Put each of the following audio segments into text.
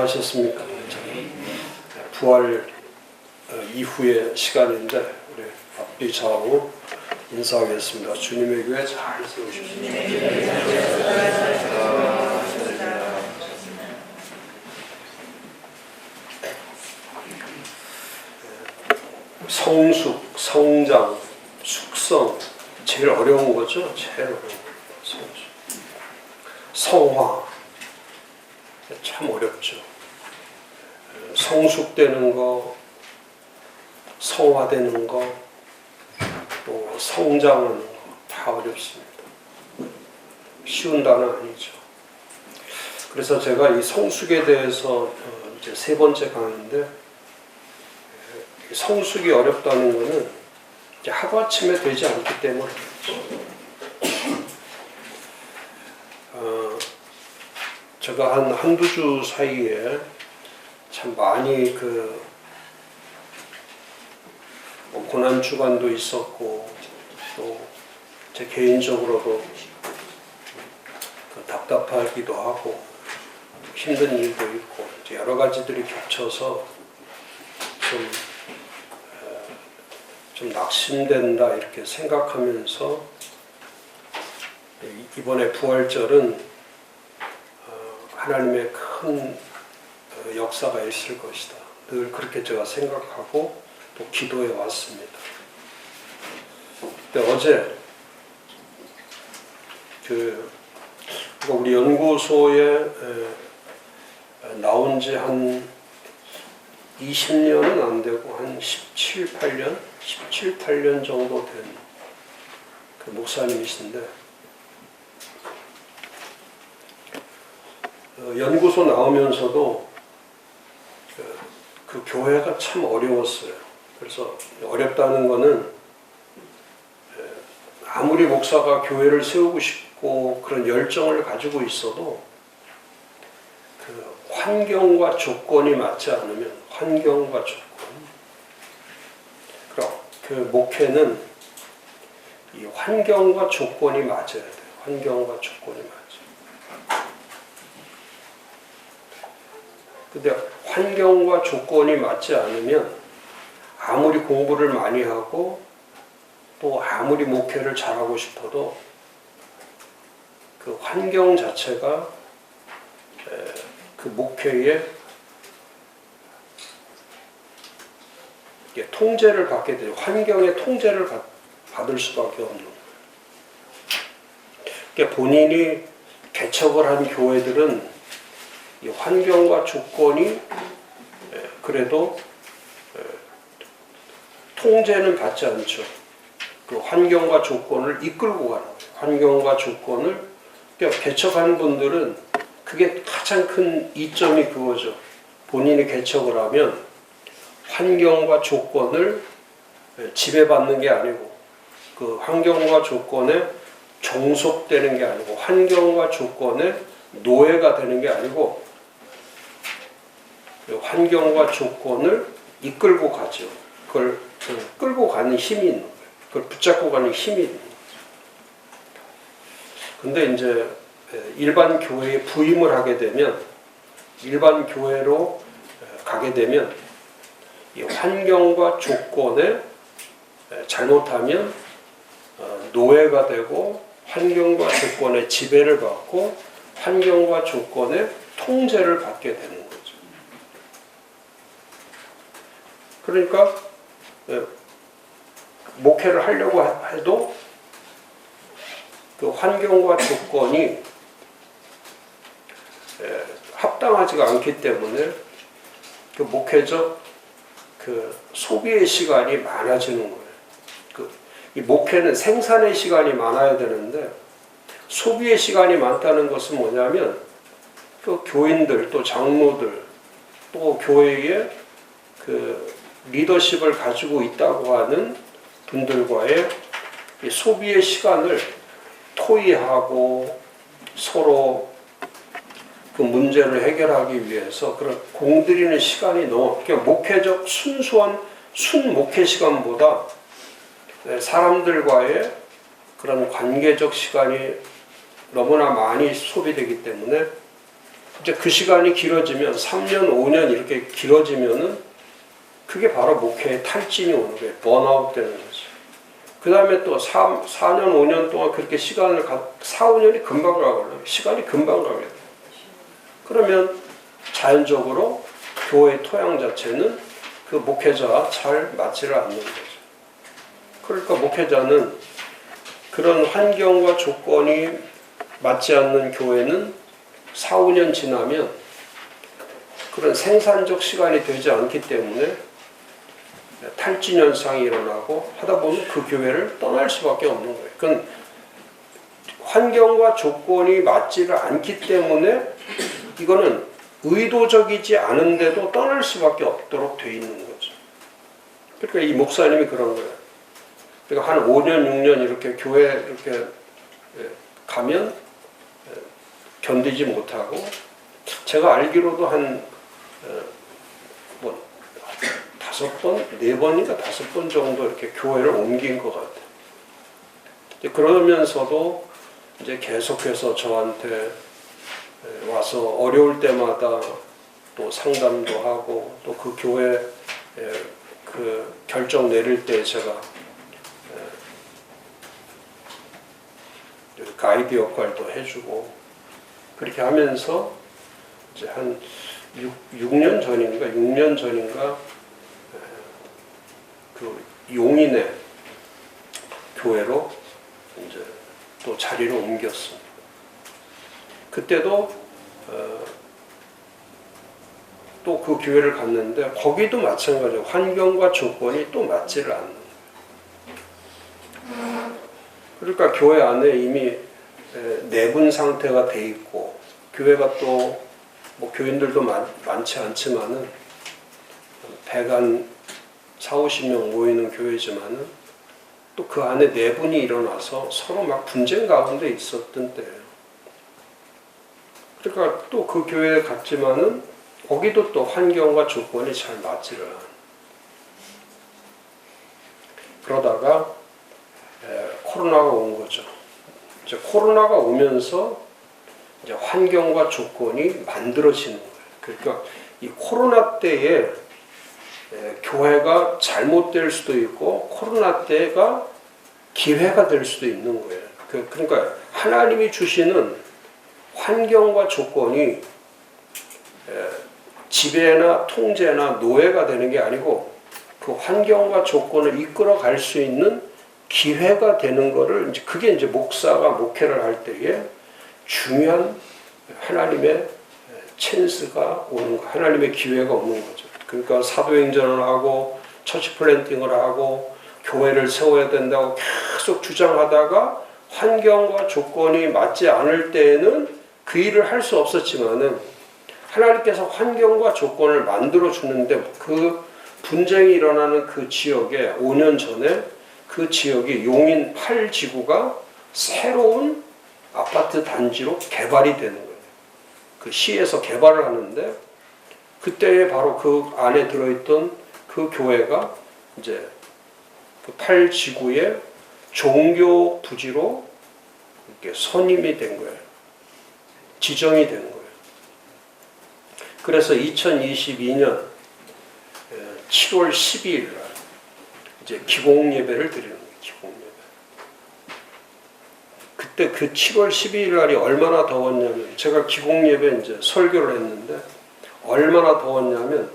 안녕하셨습니까? 부활 이후의 시간인데 우리 앞뒤 좌우 인사하겠습니다. 주님의 교회 잘 세우십시오. 성숙, 성장, 숙성 제일 어려운 거죠. 제일 어려운 거. 성화 참 어렵죠. 성숙되는 거, 성화되는 거, 또 성장하는 거 다 어렵습니다. 쉬운 단어 아니죠. 그래서 제가 이 성숙에 대해서 이제 세 번째 강의인데, 성숙이 어렵다는 것은 이제 하루아침에 되지 않기 때문에 제가 한두 주 사이에 참 많이 고난 주간도 있었고, 또 제 개인적으로도 답답하기도 하고 힘든 일도 있고 여러 가지들이 겹쳐서 좀 낙심된다 이렇게 생각하면서 이번에 부활절은 하나님의 큰 역사가 있을 것이다. 늘 그렇게 제가 생각하고 또 기도해 왔습니다. 근데 어제 우리 연구소에 나온 지 한 20년은 안 되고 한 17, 8년 정도 된 그 목사님이신데, 연구소 나오면서도 그 교회가 참 어려웠어요. 그래서 어렵다는 거는 아무리 목사가 교회를 세우고 싶고 그런 열정을 가지고 있어도 그 환경과 조건이 맞지 않으면, 환경과 조건, 그럼 그 목회는 이 환경과 조건이 맞아야 돼요. 환경과 조건이 맞아요. 근데 환경과 조건이 맞지 않으면 아무리 공부를 많이 하고 또 아무리 목회를 잘하고 싶어도 그 환경 자체가 그 목회에 통제를 받게 돼요. 환경의 통제를 받을 수밖에 없는 거예요. 그러니까 본인이 개척을 한 교회들은 이 환경과 조건이 그래도 통제는 받지 않죠. 그 환경과 조건을 이끌고 가는 거예요. 환경과 조건을, 그러니까 개척하는 분들은 그게 가장 큰 이점이 그거죠. 본인이 개척을 하면 환경과 조건을 지배받는 게 아니고, 그 환경과 조건에 종속되는 게 아니고, 환경과 조건에 노예가 되는 게 아니고, 환경과 조건을 이끌고 가죠. 그걸 끌고 가는 힘이 있는 거예요. 그걸 붙잡고 가는 힘이 있는 거죠. 근데 이제 일반 교회에 부임을 하게 되면, 일반 교회로 가게 되면 이 환경과 조건에 잘못하면 노예가 되고, 환경과 조건의 지배를 받고 환경과 조건의 통제를 받게 되는 거죠. 그러니까 목회를 하려고 해도 그 환경과 조건이 합당하지가 않기 때문에 그 목회적 그 소비의 시간이 많아지는 거예요. 이 목회는 생산의 시간이 많아야 되는데 소비의 시간이 많다는 것은 뭐냐면, 그 교인들 또 장로들 또 교회에 그 리더십을 가지고 있다고 하는 분들과의 이 소비의 시간을 토의하고 서로 그 문제를 해결하기 위해서 그런 공들이는 시간이 너무, 그러니까 목회적 순수한 순목회 시간보다 사람들과의 그런 관계적 시간이 너무나 많이 소비되기 때문에 이제 그 시간이 길어지면 3년, 5년 이렇게 길어지면은 그게 바로 목회의 탈진이 오는 거예요. 번아웃 되는 거죠. 그 다음에 또 4년, 5년 동안 그렇게 4, 5년이 금방 가거든요. 시간이 금방 가게 돼요. 그러면 자연적으로 교회의 토양 자체는 그 목회자와 잘 맞지를 않는 거죠. 그러니까 목회자는 그런 환경과 조건이 맞지 않는 교회는 4, 5년 지나면 그런 생산적 시간이 되지 않기 때문에 탈진 현상이 일어나고 하다 보면 그 교회를 떠날 수밖에 없는 거예요. 그건 환경과 조건이 맞지를 않기 때문에 이거는 의도적이지 않은데도 떠날 수밖에 없도록 돼 있는 거죠. 그러니까 이 목사님이 그런 거예요. 그러니까 한 5년, 6년 이렇게 교회 이렇게 가면 견디지 못하고, 제가 알기로도 한 5번, 4번인가 5번 정도 이렇게 교회를 옮긴 것 같아요. 그러면서도 이제 계속해서 저한테 와서 어려울 때마다 또 상담도 하고, 또 그 교회 그 결정 내릴 때 제가 가이드 역할도 해주고, 그렇게 하면서 이제 한 6년 전인가 그 용인의 교회로 이제 또 자리를 옮겼습니다. 그때도 또 그 교회를 갔는데 거기도 마찬가지로 환경과 조건이 또 맞지를 않는 거예요. 그러니까 교회 안에 이미 내분 상태가 돼 있고, 교회가 또 뭐 교인들도 많지 않지만은 100한 4, 50명 모이는 교회지만은 또 그 안에 내분이 일어나서 서로 막 분쟁 가운데 있었던 때예요. 그러니까 또 그 교회에 갔지만은 거기도 또 환경과 조건이 잘 맞지를 않아요. 그러다가 코로나가 온 거죠. 이제 코로나가 오면서 이제 환경과 조건이 만들어지는 거예요. 그러니까 이 코로나 때에 교회가 잘못될 수도 있고, 코로나 때가 기회가 될 수도 있는 거예요. 그러니까 하나님이 주시는 환경과 조건이 지배나 통제나 노예가 되는 게 아니고, 그 환경과 조건을 이끌어 갈 수 있는 기회가 되는 거를, 이제 그게 이제 목사가 목회를 할 때에 중요한 하나님의 찬스가 오는 거, 하나님의 기회가 오는 거죠. 그러니까 사도행전을 하고 처치 플랜팅을 하고 교회를 세워야 된다고 계속 주장하다가 환경과 조건이 맞지 않을 때에는 그 일을 할 수 없었지만은, 하나님께서 환경과 조건을 만들어 주는데, 그 분쟁이 일어나는 그 지역에 5년 전에 그 지역이 용인 8지구가 새로운 아파트 단지로 개발이 되는 거예요. 그 시에서 개발을 하는데, 그때에 바로 그 안에 들어있던 그 교회가 이제 그 8지구의 종교 부지로 이렇게 선임이 된 거예요. 지정이 된 거예요. 그래서 2022년 7월 12일 날 이제 기공 예배를 드리는 거예요. 기공 예배. 그때 그 7월 12일 날이 얼마나 더웠냐면, 제가 기공 예배 이제 설교를 했는데 얼마나 더웠냐면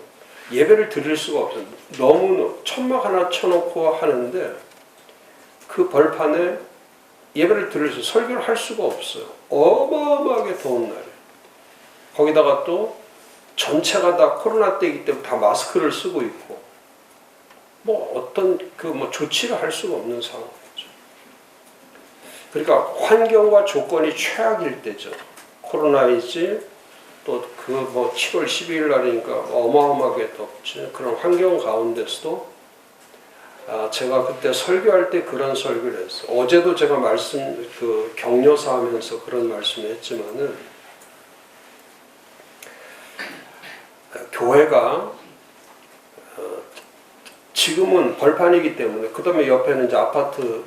예배를 드릴 수가 없어요. 너무 천막 하나 쳐놓고 하는데 그 벌판에 예배를 드려서 설교를 할 수가 없어요. 어마어마하게 더운 날이에요. 거기다가 또 전체가 다 코로나 때이기 때문에 다 마스크를 쓰고 있고, 뭐 어떤 조치를 할 수가 없는 상황이죠. 그러니까 환경과 조건이 최악일 때죠. 코로나이지, 또 7월 12일 날이니까 어마어마하게 덥지. 그런 환경 가운데서도 제가 그때 설교할 때 그런 설교를 했어요. 어제도 제가 격려사 하면서 그런 말씀을 했지만은, 교회가 지금은 벌판이기 때문에, 그 다음에 옆에는 이제 아파트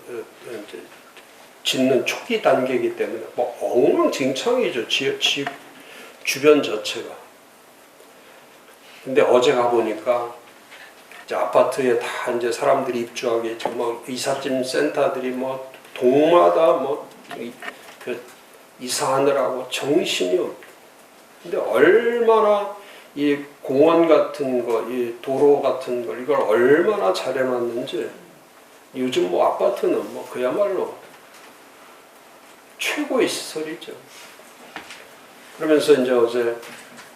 이제 짓는 초기 단계이기 때문에 뭐 엉망진창이죠. 주변 자체가. 근데 어제 가보니까 이제 아파트에 다 이제 사람들이 입주하게 정말 이삿짐 센터들이 뭐 동마다 뭐 그 이사하느라고 정신이 없. 근데 얼마나 이 공원 같은 거, 이 도로 같은 걸 이걸 얼마나 잘 해놨는지 요즘 뭐 아파트는 뭐 그야말로 최고의 시설이죠. 그러면서 이제 어제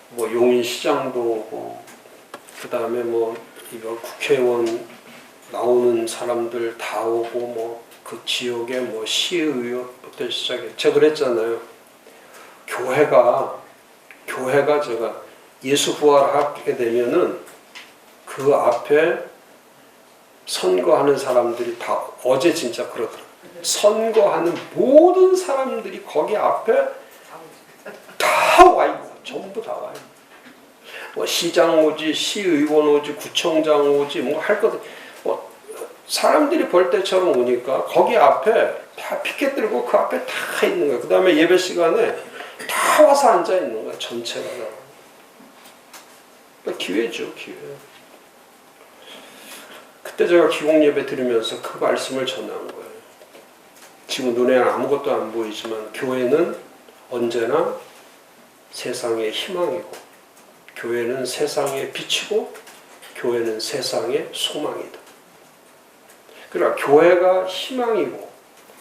뭐 용인시장도 오고 그 다음에 뭐 이거 국회의원 나오는 사람들 다 오고 뭐 그 지역에 뭐 시의회부터 시작해. 제가 그랬잖아요. 교회가 제가 예수 부활하게 되면은 그 앞에 선거하는 사람들이 다 어제 진짜 그러더라고요. 선거하는 모든 사람들이 거기 앞에 다 와 있고 전부 다 와요. 뭐 시장 오지, 시의원 오지, 구청장 오지, 뭐 할 것, 뭐 사람들이 벌떼처럼 오니까 거기 앞에 다 피켓 들고 그 앞에 다 있는 거예요. 그 다음에 예배 시간에 다 와서 앉아 있는 거예요. 전체가. 그러니까 기회죠, 기회. 그때 제가 기공 예배 드리면서 그 말씀을 전한 거예요. 지금 눈에는 아무것도 안 보이지만 교회는 언제나 세상의 희망이고, 교회는 세상의 빛이고, 교회는 세상의 소망이다. 그러니까 교회가 희망이고,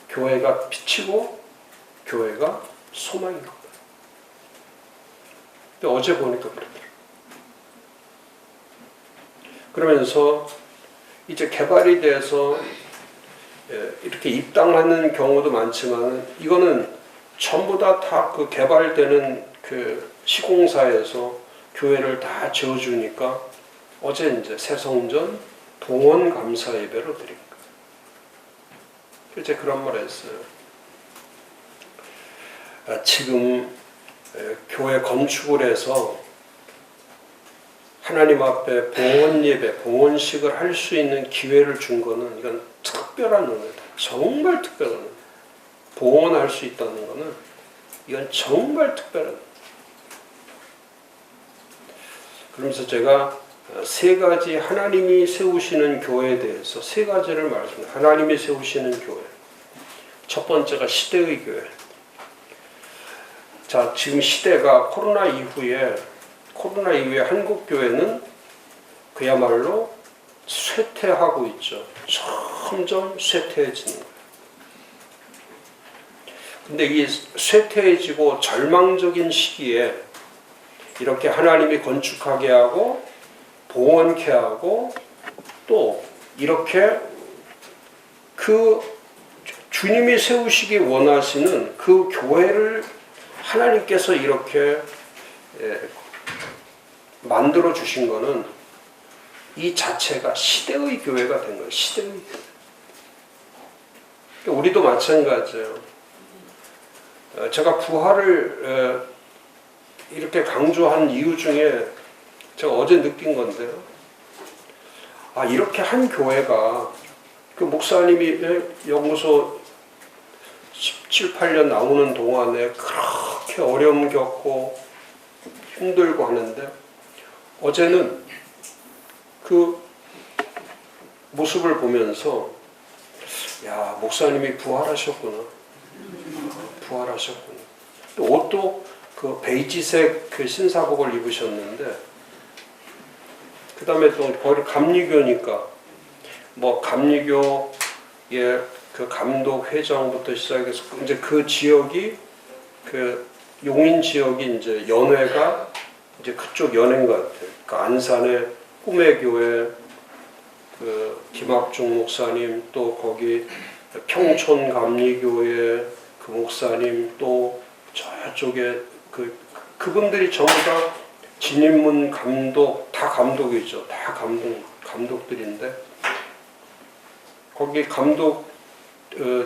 교회가 빛이고, 교회가 소망인 거예요. 근데 어제 보니까 그렇더라고요. 그러면서 이제 개발이 돼서 이렇게 입당하는 경우도 많지만 이거는 전부 다 그 개발되는 그 시공사에서 교회를 다 지어주니까 어제 이제 새성전 봉헌 감사 예배로 드린 거예요. 이제 그런 말을 했어요. 지금 교회 건축을 해서 하나님 앞에 봉헌 예배, 봉헌식을 할 수 있는 기회를 준 거는 이건 특별한 은혜다. 정말 특별한 은혜. 봉헌할 수 있다는 거는 이건 정말 특별한 은혜. 그러면서 제가 세 가지 하나님이 세우시는 교회에 대해서 세 가지를 말씀드립니다. 하나님이 세우시는 교회. 첫 번째가 시대의 교회. 자, 지금 시대가 코로나 이후에 한국 교회는 그야말로 쇠퇴하고 있죠. 점점 쇠퇴해지는 거예요. 근데 이 쇠퇴해지고 절망적인 시기에 이렇게 하나님이 건축하게 하고 봉헌케 하고 또 이렇게 그 주님이 세우시기 원하시는 그 교회를 하나님께서 이렇게 만들어 주신 거는 이 자체가 시대의 교회가 된 거예요. 시대의 교회. 우리도 마찬가지예요. 제가 부활을 이렇게 강조한 이유 중에 제가 어제 느낀 건데요. 이렇게 한 교회가 그 목사님이 연구소 17, 8년 나오는 동안에 그렇게 어려움 겪고 힘들고 하는데 어제는 그 모습을 보면서 야, 목사님이 부활하셨구나. 부활하셨구나. 또 옷도 그 베이지색 그 신사복을 입으셨는데 그 다음에 또 거기 감리교니까 뭐 감리교의 그 감독 회장부터 시작해서 이제 그 지역이 그 용인 지역이 이제 연회가 이제 그쪽 연회인 것 같아요. 그 안산의 꿈의 교회 그 김학중 목사님 또 거기 평촌 감리교회 그 목사님 또 저쪽에 그분들이 전부 다 진인문 감독 다 감독이죠. 다 감독들인데 거기 감독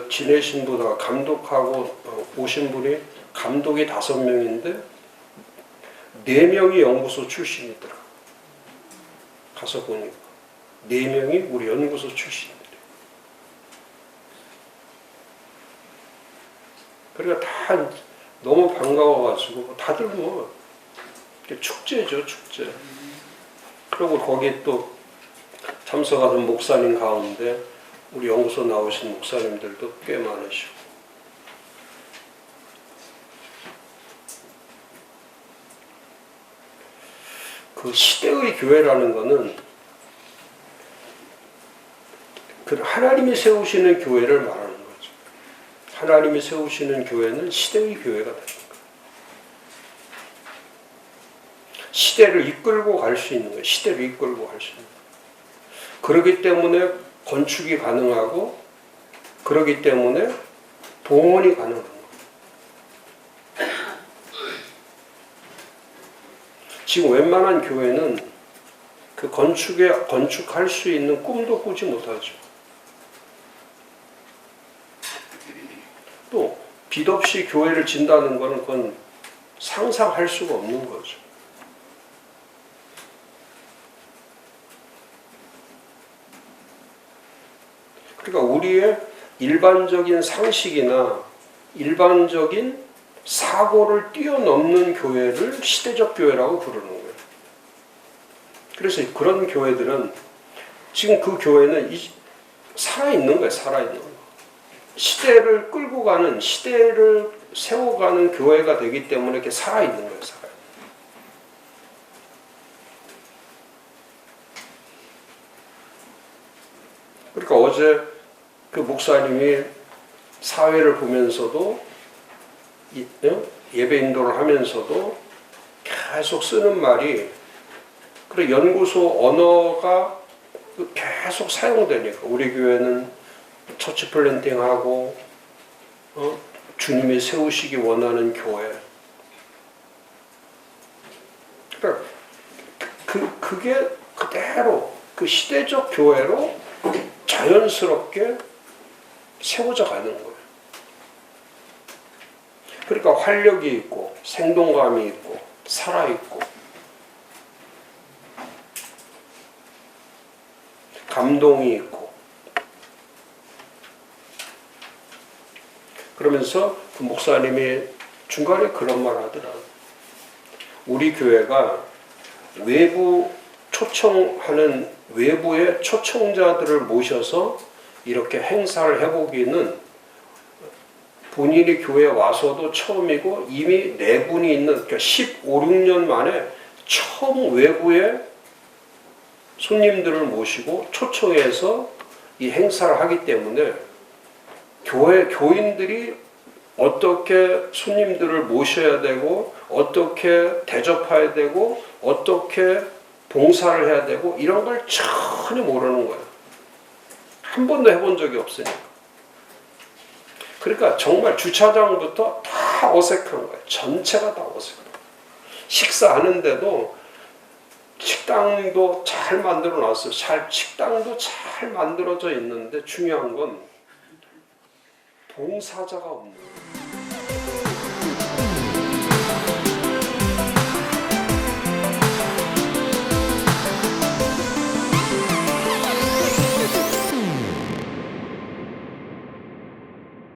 지내신 분과 감독하고 오신 분이 감독이 5명인데 4명이 연구소 출신이더라. 가서 보니까 4명이 우리 연구소 출신이더라. 그러니까 다 너무 반가워가지고 다들 뭐 축제죠, 축제. 그리고 거기에 또 참석하는 목사님 가운데 우리 연구소 나오신 목사님들도 꽤 많으시고. 그 시대의 교회라는 거는 그 하나님이 세우시는 교회를 말하는 거죠. 하나님이 세우시는 교회는 시대의 교회가 됩니다. 시대를 이끌고 갈 수 있는 거예요. 시대를 이끌고 갈 수 있는 거예요. 그렇기 때문에 건축이 가능하고 그렇기 때문에 봉헌이 가능한 거예요. 지금 웬만한 교회는 그 건축할 수 있는 꿈도 꾸지 못하죠. 또 빚 없이 교회를 진다는 것은 그건 상상할 수가 없는 거죠. 그러니까 우리의 일반적인 상식이나 일반적인 사고를 뛰어넘는 교회를 시대적 교회라고 부르는 거예요. 그래서 그런 교회들은 지금 그 교회는 살아있는 거예요. 살아있는 거예요. 시대를 끌고 가는, 시대를 세워가는 교회가 되기 때문에 이렇게 살아있는 거예요. 살아있는. 그러니까 어제 그 목사님이 사회를 보면서도 예배 인도를 하면서도 계속 쓰는 말이 그래 연구소 언어가 계속 사용되니까 우리 교회는 처치 플랜팅하고 주님이 세우시기 원하는 교회. 그러니까 그게 그대로 그 시대적 교회로 자연스럽게 세워져 가는 거예요. 그러니까 활력이 있고 생동감이 있고 살아있고 감동이 있고 그러면서 그 목사님이 중간에 그런 말 하더라고요. 우리 교회가 외부 초청하는 외부의 초청자들을 모셔서 이렇게 행사를 해보기는 본인이 교회에 와서도 처음이고 이미 내분이 있는 그러니까 15, 16년 만에 처음 외부의 손님들을 모시고 초청해서 이 행사를 하기 때문에 교인들이 어떻게 손님들을 모셔야 되고 어떻게 대접해야 되고 어떻게 봉사를 해야 되고 이런 걸 전혀 모르는 거예요. 한 번도 해본 적이 없으니까. 그러니까 정말 주차장부터 다 어색한 거예요. 전체가 다 어색해요. 식사하는데도 식당도 잘 만들어 놨어요. 식당도 잘 만들어져 있는데 중요한 건 봉사자가 없는 거예요.